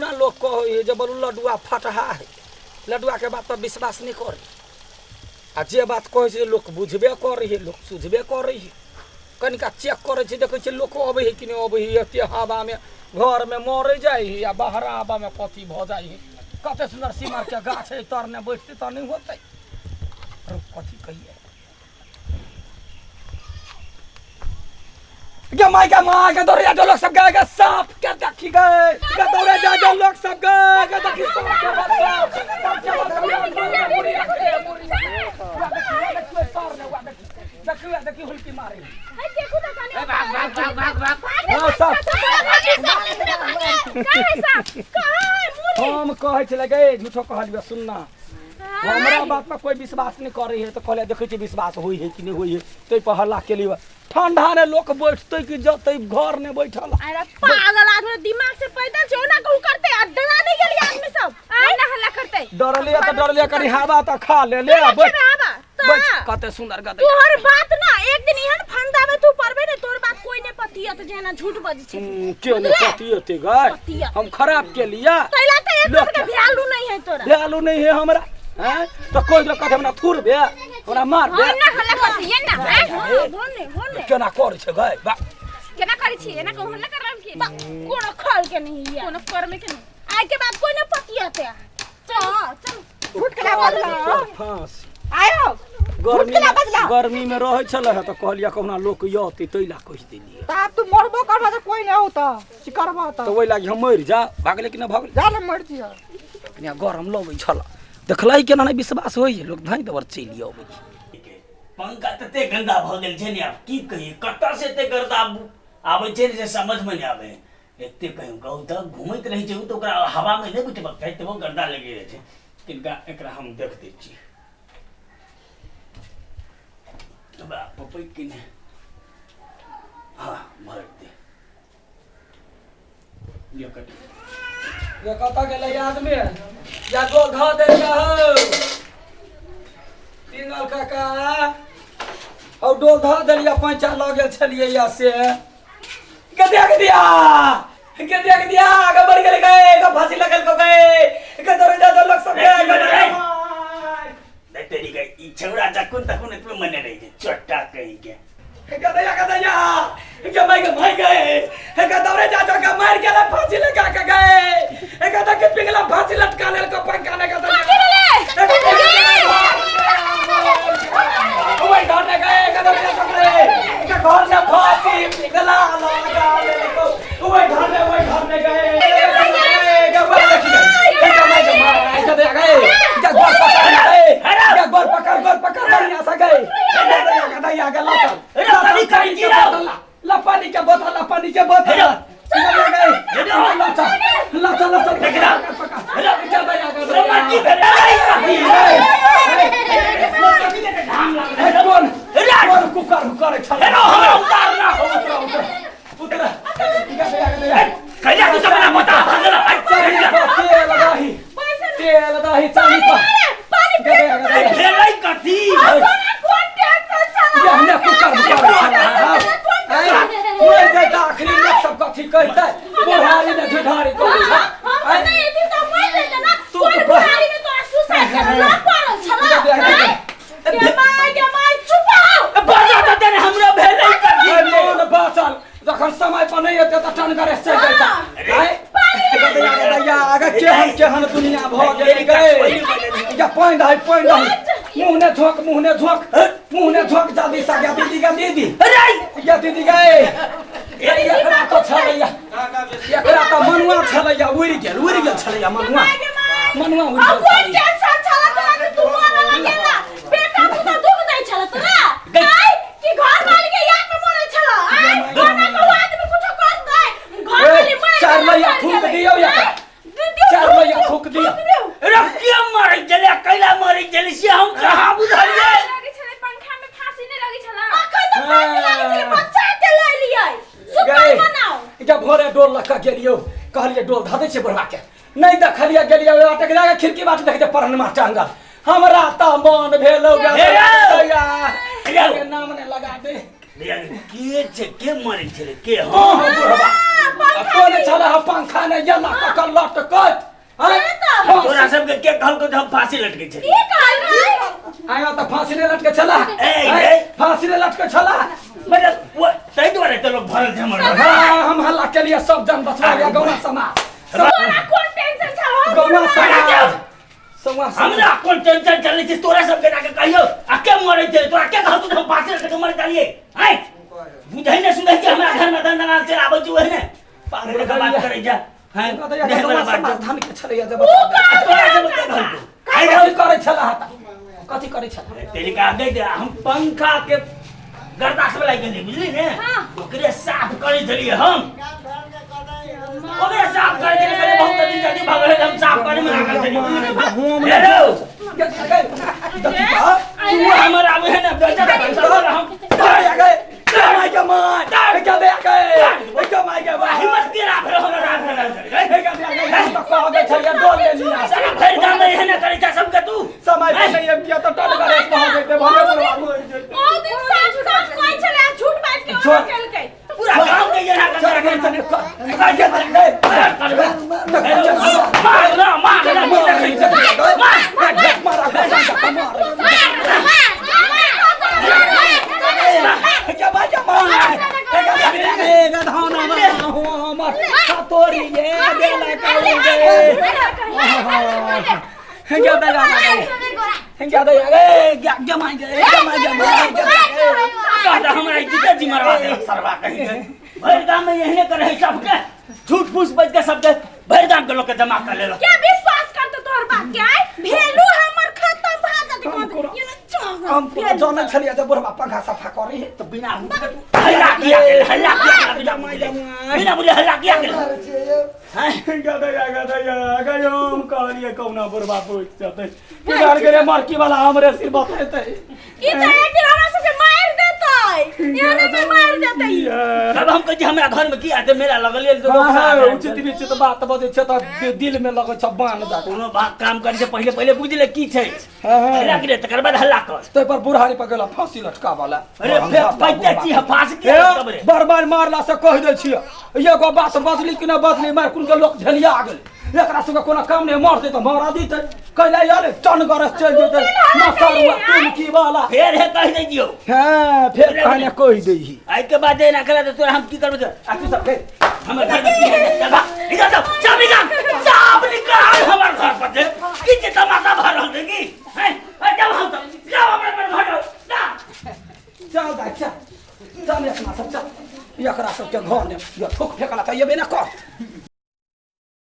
ना लोग कहो जब बोलू लड्डुआ फटहा है लड्डुआ के बात पर विश्वास नहीं कर आ जे बात कहे छै लोग बुझबे कर रही है लोग सुझबे कर रही है कनिका चेक करे छै देखे छै लोग अबे है कि नहीं अबे है एते हवा में घर में मरे जाए है या बाहर हवा में कथी भ जाए है कते सुंदर सिमर के गाछ है तरने बैठते त नहीं होते कथी कहिए माई के दौड़े जो लोग सब गए सांप के देखी गए के दौड़े जो लोग सब गए के देखी सांप के देखिए देखिए हुल्की मारे देखो ना काने भाग हम कहे छले गए झूठो कहलिए सुनना हमरा बात पर कोई विश्वास नहीं करे है तो कहले देखे छी विश्वास होई है कि नहीं होई है तै पर हल्ला के लिए ठंडा ने लोग बैठते कि जतै घर ने बैठल अरे पागल आदमी दिमाग से पैदा जो ना कहू करते डरा नहीं गेली आदमी सब ना हल्ला करते डरलिया करी हवा त खा ले बैठ बैठ कते सुंदर गदे तोहर बात ना एक दिन इहन फंदा में तू परबे ने तोर बात कोई ने पतिया तो जेना झूठ बजी छे के ने पतियते गए हम खराब के लिया तैला तो एक बार के वैल्यू नहीं है तोरा वैल्यू नहीं है हमरा हैं तो कोई लोग कहते हमरा थुर बे हमरा मार बे ना हल्ला करती है ना होने केना करे छे गए बा केना करै छी एना कहू हल्ला करब की कोनो खाल के नहीं है कोनो कर में के नहीं आज के बाद कोई ने पतियाते चल झूठ के बदला फांस आयो गर्मी में रहे छले है तो कहलिया कहना लोग यते तैला कह देलिए ता तू मरबो करबा त कोई नहीं होता सिकरबा त तो ओइ लागी हम मर जा भागले कि ना भागले जा ले मर जिया कनिया गरम लगे छला देखलाई केना नहीं विश्वास होई लोग धाई दवर चली आबै पंखा तते गंदा भ गेल छै ने अब की कही कत्ता से ते गर्दा आबै छै से समझ में नहीं आवे एते कहीं गौ त घुमैत रही छै तो ओकरा हवा में नहीं बैठबक चाही तबो गर्दा लगे रहे छै किनका एकरा हम देख दै छी बा पपई किने हां भर दे ये कट ये कता गेलै आदमी या गो धा दे हो तीनल काका और डोल धा देलिया पैंचा ल गेल छलिए या से के देख दिया आगे बढ़ गेल गए का फांसी लगल को गए के दौड़ जा लोग सब गए तेरी गई ई छौरा जकुन तकुन इतने मने रही थी चट्टा कहीं के गदया के भाई गए के दौड़े जा के मार के फांसी लगा के गए के के पिघला फांसी लटका ले को पंखा ने के ओए घर ने गए के दौड़े के घर से फांसी पिघला लगा ले को ओए घर ने गए गोर पकड़ बढ़िया से गए गदया के लपानी के बोतल तेल दही चाली आखिरी लोग सब कथी कहते बुढ़ारी ने ढिढारी को जखन समय पर नहीं होते टन करे से केहन दुनिया भ गेल गए या पैन दही मुंह ने झोंक जल्दी से गया दीदी या दीदी गए एकरा तो छलैया एकरा तो मनुआ छलैया उड़ि गेल छलैया मनुआ उड़ि गेल तू मरला लगेला बेटा तू तो दुख दै छला तोरा आई कि घर वाली के याद में मरे छला आई गाना को आदमी कुछ कर दे घर वाली मरे चार लैया थूक दियो या चार लैया थूक दियो अरे के मर गेले कैला मर गेले से हम कहां बुझलिए लगे छले पंखा में फांसी नहीं लगी छला अखन तो फांसी लगी छले बच्चा के ले लियै सुपर बनाओ जब भोरे डोल लखा गेलियो कहलिए डोल धा दे छै बुढ़वा के नहीं देखलिए गेलिए अटक जाके खिड़की बाट देख परन मार टांगल हमरा त मन भेलो के नाम ने लगा दे के मरे छले के हां बुढ़वा तो ने चला है पंखा ने ये लटक लटकत तोरा सबके के कहल को हम फांसी लटके छे की कहल रे आया तो फांसी ने लटके चला ए फांसी ने लटके चला मतलब वो तई द्वारे तो लोग भरल झमर हाँ हम हल्ला के लिए सब जन बचवा गया गौना समाज तोरा कोन टेंशन छ गौना समाज समाज हमरा कोन टेंशन चले छे तोरा सबके जाके कहियो आ के मरे छे तोरा के कहल तो हम फांसी लटके मर जालिए हैं बुझै ने सुनै के हमरा घर में दंदना से आबै छु है ने पागल का बात करे जा हैं देख वाला बात धान के छले या जब तोरा सबके कहल को आई कथी करे छला हता कथी करे छला तेरी का दे दे हम पंखा के गर्दास में लाइक नहीं बुझली ने ओकरे साफ करे छलिए हम ओकरे साफ करे के लिए बहुत दिन जाती भागले हम साफ करे में लागल छलिए हेलो तू हमर आवे है ना बेटा हम आ गए माय के माय क्या दे गए क्या माय के माय हिम्मत तेरा फिर हमरा क्या दे गए तो कह गए छलिए डोल ले लिया सारा फिर काम में है ना करे था सबके तू समय पे नहीं किया तो टल करे कह गए थे भले बोलवा ओ दिन साफ साफ कोई चले झूठ बात के और खेल के पूरा गांव के ये ना चल गए तने मार ना मारा क्या बात मार तोरी ये बेला करोगे क्या बेला क्या दे गए जमाई गए हमरा इज्जत जी मरवा दे सरवा कहीं भर गांव में यही करे है सबके झूठ फूस बज के सबके भर गांव के लोग के जमा कर लेलो क्या विश्वास करते तोहर बात के आई भेलू हमर खत्म भा जाते ये ना हम जाने छलिए जब बुढ़वा पंखा सफा करे तो बिना हल्ला किया बिना बोले हल्ला किया गयोम कहलिए कौना बुढ़वा पूछ जाते बिगाड़ के रे मार्की वाला हमरे सिर बतेते ई तो एक दिन हमरा सबके मार देतै याने में मार देतै अब हम कह हमरा घर में की आते मेरा लगल तो लोग हां उचित विचित बात बजे छ त दिल में लगे छ बान जा कोनो बात काम करे से पहले बुझ ले की छै हल्ला करे तकर बाद हल्ला कर तो पर बुढ़ारी पर गेला फांसी लटका वाला अरे फिर पैते छी फांसी के तबरे बार बार मारला से कह दे छियै एगो बात बदली कि न बदली मार कुन के लोग झलिया गेल एकरा सबके कोनो काम नहीं मारते तो मारा दीते कहला यार टन गरस चल जेते मसरुआ तुम की वाला फिर है कह दे दियो हां फिर कहने कह देही आई के बाद ना करा तो तोरा हम की करबे आ तू सब हमर घर में की है चल भाग इधर जाओ चाबी निकाल हमर घर पर से की के तमाशा भर रहल है की हैं जाओ हम तो जाओ अपने घर जा चल दा चल चल एकरा सब चल एकरा सब के घर ने ये ठोक फेकला त ये बे ना कर